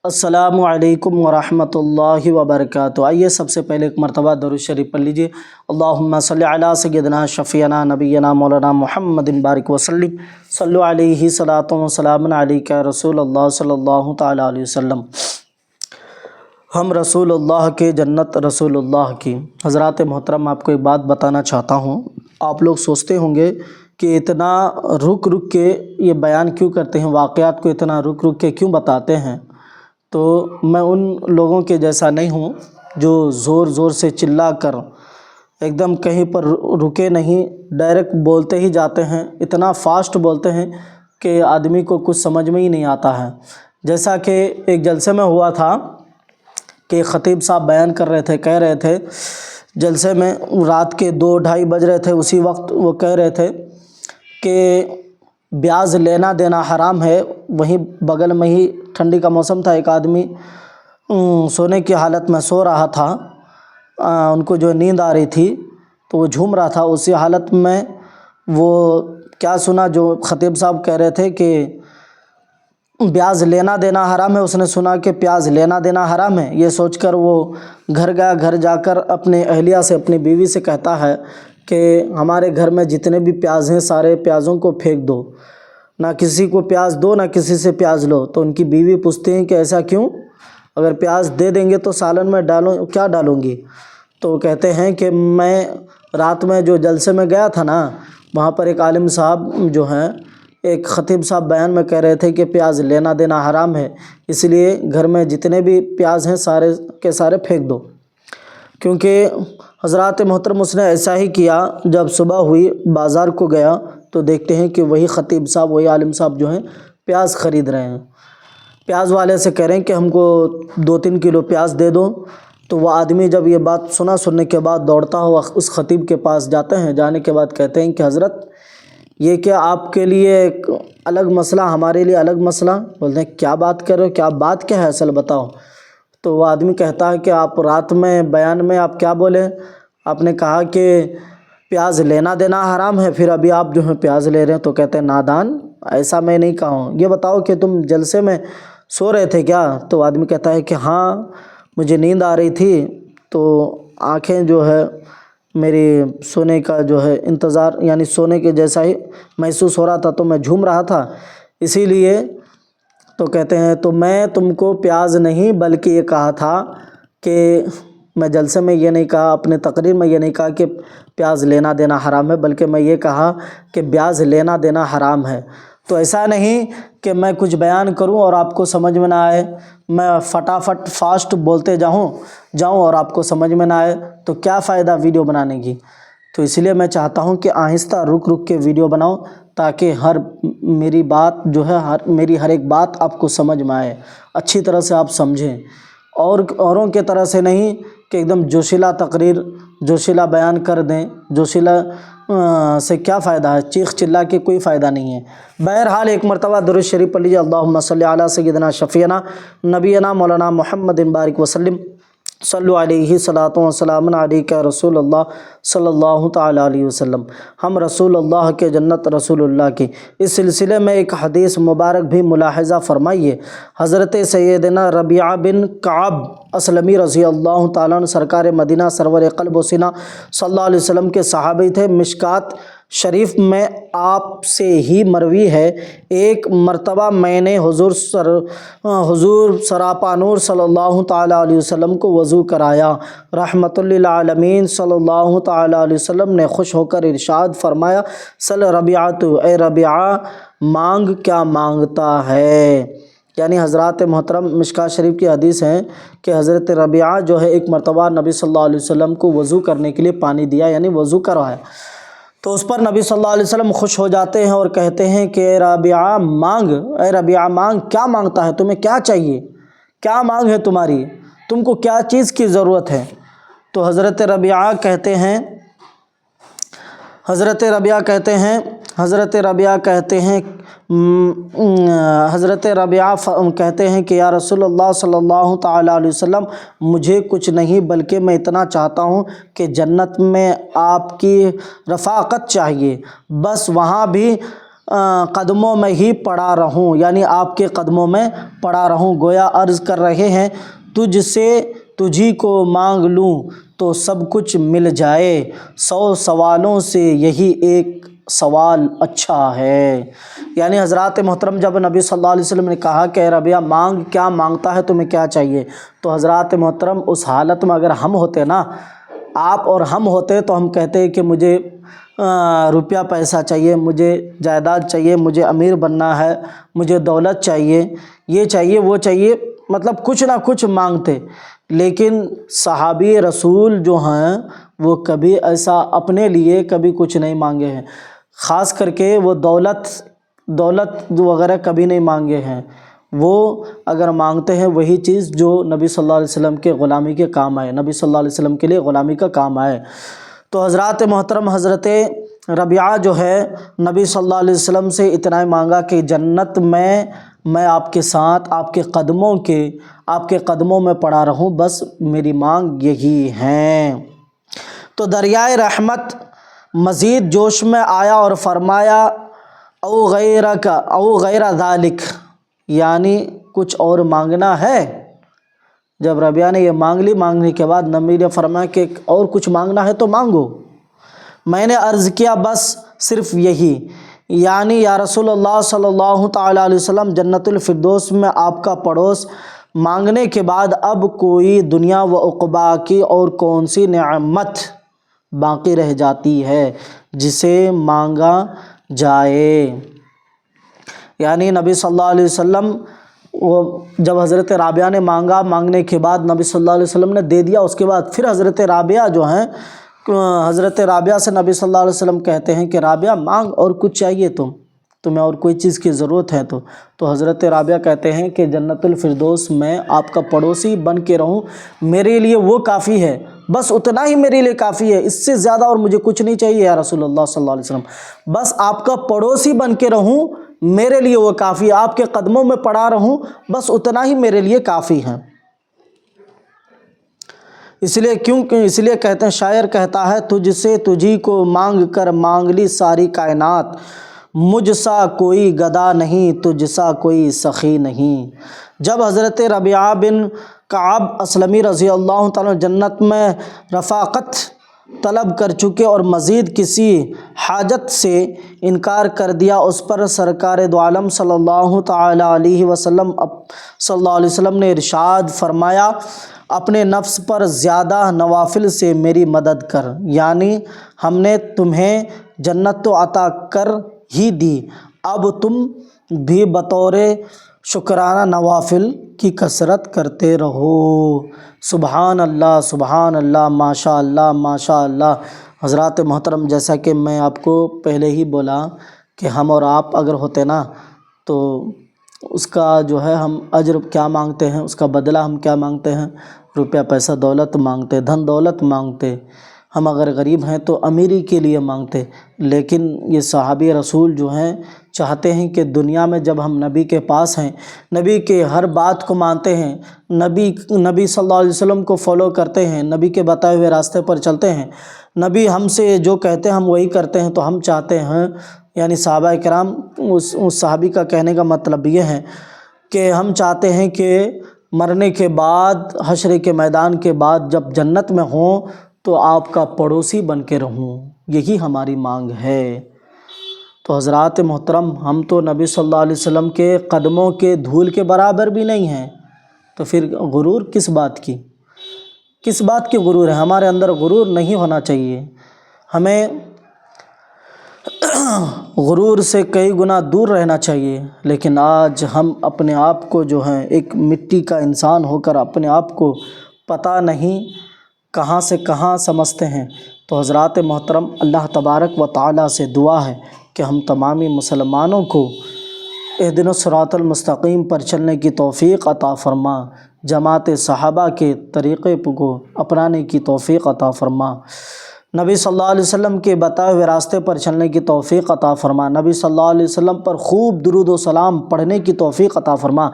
السلام علیکم ورحمۃ اللہ وبرکاتہ۔ آئیے سب سے پہلے ایک مرتبہ درود شریف پڑھ لیجیے۔ اللہم صلی علی سیدنا شفیعنا نبینا مولانا محمد بارک وسلم، صلو علیہ صلاۃ و سلام علیک رسول اللہ صلی اللہ تعالیٰ علیہ وسلم۔ ہم رسول اللہ کے، جنت رسول اللہ کی۔ حضرات محترم، آپ کو ایک بات بتانا چاہتا ہوں۔ آپ لوگ سوچتے ہوں گے کہ اتنا رک رک کے یہ بیان کیوں کرتے ہیں، واقعات کو اتنا رک رک کے کیوں بتاتے ہیں۔ تو میں ان لوگوں کے جیسا نہیں ہوں جو زور زور سے چلا کر ایک دم کہیں پر رکے نہیں، ڈائریکٹ بولتے ہی جاتے ہیں، اتنا فاسٹ بولتے ہیں کہ آدمی کو کچھ سمجھ میں ہی نہیں آتا ہے۔ جیسا کہ ایک جلسے میں ہوا تھا کہ خطیب صاحب بیان کر رہے تھے، کہہ رہے تھے جلسے میں، رات کے 2-2:30 بج رہے تھے، اسی وقت وہ کہہ رہے تھے کہ بیاض لینا دینا حرام ہے۔ وہیں بغل میں ہی ٹھنڈی کا موسم تھا، ایک آدمی سونے کی حالت میں سو رہا تھا، ان کو جو نیند آ رہی تھی تو وہ جھوم رہا تھا۔ اسی حالت میں وہ کیا سنا جو خطیب صاحب کہہ رہے تھے کہ بیاض لینا دینا حرام ہے۔ اس نے سنا کہ پیاز لینا دینا حرام ہے، یہ سوچ کر وہ گھر گیا۔ گھر جا کر اپنے اہلیہ سے، اپنی بیوی سے کہتا ہے کہ ہمارے گھر میں جتنے بھی پیاز ہیں سارے پیازوں کو پھینک دو، نہ کسی کو پیاز دو نہ کسی سے پیاز لو۔ تو ان کی بیوی پوچھتی ہیں کہ ایسا کیوں؟ اگر پیاز دے دیں گے تو سالن میں کیا ڈالوں گی؟ تو کہتے ہیں کہ میں رات میں جو جلسے میں گیا تھا نا، وہاں پر ایک عالم صاحب جو ہیں، ایک خطیب صاحب بیان میں کہہ رہے تھے کہ پیاز لینا دینا حرام ہے، اس لیے گھر میں جتنے بھی پیاز ہیں سارے کے سارے پھینک دو۔ کیونکہ حضرات محترم، اس نے ایسا ہی کیا۔ جب صبح ہوئی، بازار کو گیا تو دیکھتے ہیں کہ وہی خطیب صاحب، وہی عالم صاحب جو ہیں پیاز خرید رہے ہیں۔ پیاز والے سے کہہ رہے ہیں کہ ہم کو 2-3 کلو پیاز دے دو۔ تو وہ آدمی جب یہ بات سننے کے بعد دوڑتا ہوا اس خطیب کے پاس جاتے ہیں۔ جانے کے بعد کہتے ہیں کہ حضرت، یہ کیا آپ کے لیے ایک الگ مسئلہ، ہمارے لیے الگ مسئلہ؟ بولتے ہیں کیا بات کر رہے ہو، کیا بات کیا ہے اصل بتاؤ۔ تو وہ آدمی کہتا ہے کہ آپ رات میں بیان میں آپ کیا بولے؟ آپ نے کہا کہ پیاز لینا دینا حرام ہے، پھر ابھی آپ جو ہے پیاز لے رہے ہیں۔ تو کہتے ہیں نادان، ایسا میں نہیں کہا ہوں، یہ بتاؤ کہ تم جلسے میں سو رہے تھے کیا؟ تو آدمی کہتا ہے کہ ہاں مجھے نیند آ رہی تھی، تو آنکھیں جو ہے میری سونے کا جو ہے انتظار، یعنی سونے کے جیسا ہی محسوس ہو رہا تھا، تو میں جھوم رہا تھا اسی لیے۔ تو کہتے ہیں تو میں تم کو پیاز نہیں بلکہ یہ کہا تھا کہ میں جلسے میں یہ نہیں کہا، اپنے تقریر میں یہ نہیں کہا کہ پیاز لینا دینا حرام ہے، بلکہ میں یہ کہا کہ بیاض لینا دینا حرام ہے۔ تو ایسا نہیں کہ میں کچھ بیان کروں اور آپ کو سمجھ میں نہ آئے، میں فٹافٹ فاسٹ بولتے جاؤں اور آپ کو سمجھ میں نہ آئے تو کیا فائدہ ویڈیو بنانے کی۔ تو اس لیے میں چاہتا ہوں کہ آہستہ رک رک کے ویڈیو بناؤ، تاکہ میری بات جو ہے، میری ہر ایک بات آپ کو سمجھ میں آئے، اچھی طرح سے آپ سمجھیں، اور اوروں کے طرح سے نہیں کہ ایک دم جوشیلا تقریر، جوشیلا بیان کر دیں۔ جوشیلا سے کیا فائدہ ہے، چیخ چلا کے کوئی فائدہ نہیں ہے۔ بہرحال ایک مرتبہ درود شریف پڑھ لیجیے۔ اللہم صلی علی سیدنا شفیعنا نبینا مولانا محمد بارک وسلم، صلو علیہ صلاۃ و سلام علیک رسول اللہ صلی اللہ تعالیٰ علیہ وسلم۔ ہم رسول اللہ کے، جنت رسول اللہ کی۔ اس سلسلے میں ایک حدیث مبارک بھی ملاحظہ فرمائیے۔ حضرت سیدنا ربیعہ بن کعب اسلمی رضی اللہ تعالیٰ عنہ، سرکار مدینہ، سرور قلب و سینہ صلی اللہ علیہ وسلم کے صحابی تھے۔ مشکات شریف میں آپ سے ہی مروی ہے، ایک مرتبہ میں نے حضور سراپا نور صلی اللہ تعالیٰ علیہ وسلم کو وضو کرایا۔ رحمت للعالمین صلی اللہ تعالیٰ علیہ وسلم نے خوش ہو کر ارشاد فرمایا، سل ربیعۃ، اے ربیعہ مانگ کیا مانگتا ہے۔ یعنی حضرات محترم، مشکات شریف کی حدیث ہے کہ حضرت ربیعہ جو ہے ایک مرتبہ نبی صلی اللہ علیہ وسلم کو وضو کرنے کے لیے پانی دیا، یعنی وضو کروایا۔ تو اس پر نبی صلی اللہ علیہ وسلم خوش ہو جاتے ہیں اور کہتے ہیں کہ اے ربیعہ مانگ، اے ربیعہ مانگ، کیا مانگتا ہے، تمہیں کیا چاہیے، کیا مانگ ہے تمہاری، تم کو کیا چیز کی ضرورت ہے؟ تو حضرت ربیعہ کہتے ہیں کہ یا رسول اللہ صلی اللہ تعالیٰ علیہ وسلم، مجھے کچھ نہیں بلکہ میں اتنا چاہتا ہوں کہ جنت میں آپ کی رفاقت چاہیے، بس وہاں بھی قدموں میں ہی پڑا رہوں، یعنی آپ کے قدموں میں پڑا رہوں۔ گویا عرض کر رہے ہیں تجھ سے تجھی کو مانگ لوں تو سب کچھ مل جائے، 100 سوالوں سے یہی ایک سوال اچھا ہے۔ یعنی حضرات محترم جب نبی صلی اللہ علیہ وسلم نے کہا کہ اے ربیعہ مانگ، کیا مانگتا ہے، تمہیں کیا چاہیے، تو حضرات محترم اس حالت میں اگر ہم ہوتے نا، آپ اور ہم ہوتے، تو ہم کہتے کہ مجھے روپیہ پیسہ چاہیے، مجھے جائیداد چاہیے، مجھے امیر بننا ہے، مجھے دولت چاہیے، یہ چاہیے وہ چاہیے، مطلب کچھ نہ کچھ مانگتے۔ لیکن صحابی رسول جو ہیں وہ کبھی ایسا اپنے لیے کبھی کچھ نہیں مانگے ہیں، خاص کر کے وہ دولت وغیرہ کبھی نہیں مانگے ہیں۔ وہ اگر مانگتے ہیں وہی چیز جو نبی صلی اللہ علیہ وسلم کے غلامی کے کام آئے، نبی صلی اللہ علیہ وسلم کے لیے غلامی کا کام آئے۔ تو حضرات محترم حضرت ربیعہ جو ہے نبی صلی اللہ علیہ وسلم سے اتنا ہی مانگا کہ جنت میں آپ کے ساتھ آپ کے قدموں میں پڑا رہوں، بس میری مانگ یہی ہے۔ تو دریائے رحمت مزید جوش میں آیا اور فرمایا او غیر ذالک، یعنی کچھ اور مانگنا ہے۔ جب ربیعہ نے یہ مانگ لی، مانگنے کے بعد نبی نے فرمایا کہ اور کچھ مانگنا ہے تو مانگو۔ میں نے عرض کیا بس صرف یہی، یعنی یا رسول اللہ صلی اللہ تعالیٰ علیہ وسلم جنت الفردوس میں آپ کا پڑوس مانگنے کے بعد اب کوئی دنیا و عقبیٰ کی اور کون سی نعمت باقی رہ جاتی ہے جسے مانگا جائے۔ یعنی نبی صلی اللہ علیہ وسلم جب حضرت رابعہ نے مانگا، مانگنے کے بعد نبی صلی اللہ علیہ وسلم نے دے دیا، اس کے بعد پھر حضرت رابعہ جو ہیں، حضرت رابعہ سے نبی صلی اللہ علیہ وسلم کہتے ہیں کہ رابعہ مانگ، اور کچھ چاہیے تمہیں اور کوئی چیز کی ضرورت ہے تو حضرت رابعہ کہتے ہیں کہ جنت الفردوس میں آپ کا پڑوسی بن کے رہوں، میرے لیے وہ کافی ہے، بس اتنا ہی میرے لیے کافی ہے، اس سے زیادہ اور مجھے کچھ نہیں چاہیے یا رسول اللہ صلی اللہ علیہ وسلم، بس آپ کا پڑوسی بن کے رہوں، میرے لیے وہ کافی ہے، آپ کے قدموں میں پڑا رہوں، بس اتنا ہی میرے لیے کافی ہے۔ اس لیے کہتے ہیں، شاعر کہتا ہے تجھ سے تجھی کو مانگ کر مانگ لی ساری کائنات، مجھ سا کوئی گدا نہیں، تجھ سا کوئی سخی نہیں۔ جب حضرت ربیعہ بن کعب اسلمی رضی اللہ تعالیٰ جنت میں رفاقت طلب کر چکے اور مزید کسی حاجت سے انکار کر دیا، اس پر سرکار دو عالم صلی اللہ تعالیٰ علیہ وسلم نے ارشاد فرمایا اپنے نفس پر زیادہ نوافل سے میری مدد کر، یعنی ہم نے تمہیں جنت تو عطا کر ہی دی، اب تم بھی بطور شکرانہ نوافل کی کثرت کرتے رہو۔ سبحان اللہ، سبحان اللہ، ماشاء اللہ، ماشاء اللہ۔ حضرات محترم جیسا کہ میں آپ کو پہلے ہی بولا کہ ہم اور آپ اگر ہوتے نا تو اس کا جو ہے ہم اجر کیا مانگتے ہیں، اس کا بدلہ ہم کیا مانگتے ہیں، روپیہ پیسہ دولت مانگتے، دھن دولت مانگتے، ہم اگر غریب ہیں تو امیری کے لیے مانگتے۔ لیکن یہ صحابی رسول جو ہیں چاہتے ہیں کہ دنیا میں جب ہم نبی کے پاس ہیں، نبی کے ہر بات کو مانتے ہیں، نبی صلی اللہ علیہ وسلم کو فالو کرتے ہیں، نبی کے بتائے ہوئے راستے پر چلتے ہیں، نبی ہم سے جو کہتے ہیں ہم وہی کرتے ہیں، تو ہم چاہتے ہیں، یعنی صحابہ کرام اس صحابی کا کہنے کا مطلب یہ ہے کہ ہم چاہتے ہیں کہ مرنے کے بعد، حشر کے میدان کے بعد جب جنت میں ہوں تو آپ کا پڑوسی بن کے رہوں، یہی ہماری مانگ ہے۔ تو حضرات محترم ہم تو نبی صلی اللہ علیہ وسلم کے قدموں کے دھول کے برابر بھی نہیں ہیں، تو پھر غرور کس بات کی غرور ہے؟ ہمارے اندر غرور نہیں ہونا چاہیے، ہمیں غرور سے کئی گنا دور رہنا چاہیے۔ لیکن آج ہم اپنے آپ کو جو ہیں ایک مٹی کا انسان ہو کر اپنے آپ کو پتہ نہیں کہاں سے کہاں سمجھتے ہیں۔ تو حضرات محترم اللہ تبارک و تعالیٰ سے دعا ہے کہ ہم تمامی مسلمانوں کو اہدنا الصراط المستقیم پر چلنے کی توفیق عطا فرما، جماعت صحابہ کے طریقے کو اپنانے کی توفیق عطا فرما۔ نبی صلی اللہ علیہ وسلم کے بتائے ہوئے راستے پر چلنے کی توفیق عطا فرما، نبی صلی اللہ علیہ وسلم پر خوب درود و سلام پڑھنے کی توفیق عطا فرما،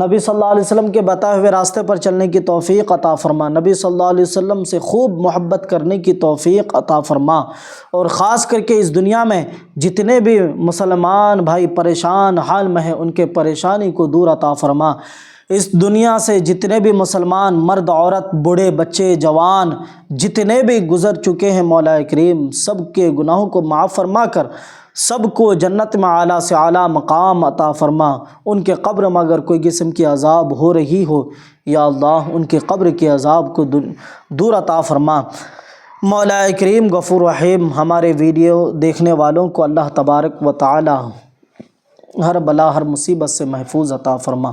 نبی صلی اللہ علیہ وسلم کے بتائے ہوئے راستے پر چلنے کی توفیق عطا فرما، نبی صلی اللہ علیہ وسلم سے خوب محبت کرنے کی توفیق عطا فرما، اور خاص کر کے اس دنیا میں جتنے بھی مسلمان بھائی پریشان حال میں ہیں ان کے پریشانی کو دور عطا فرما، اس دنیا سے جتنے بھی مسلمان مرد عورت بوڑھے بچے جوان جتنے بھی گزر چکے ہیں مولا کریم سب کے گناہوں کو معاف فرما کر سب کو جنت میں اعلیٰ سے اعلیٰ مقام عطا فرما، ان کے قبر میں اگر کوئی قسم کی عذاب ہو رہی ہو یا اللہ ان کے قبر کے عذاب کو دور عطا فرما۔ مولا کریم غفور رحیم ہمارے ویڈیو دیکھنے والوں کو اللہ تبارک و تعالی ہر بلا ہر مصیبت سے محفوظ عطا فرما۔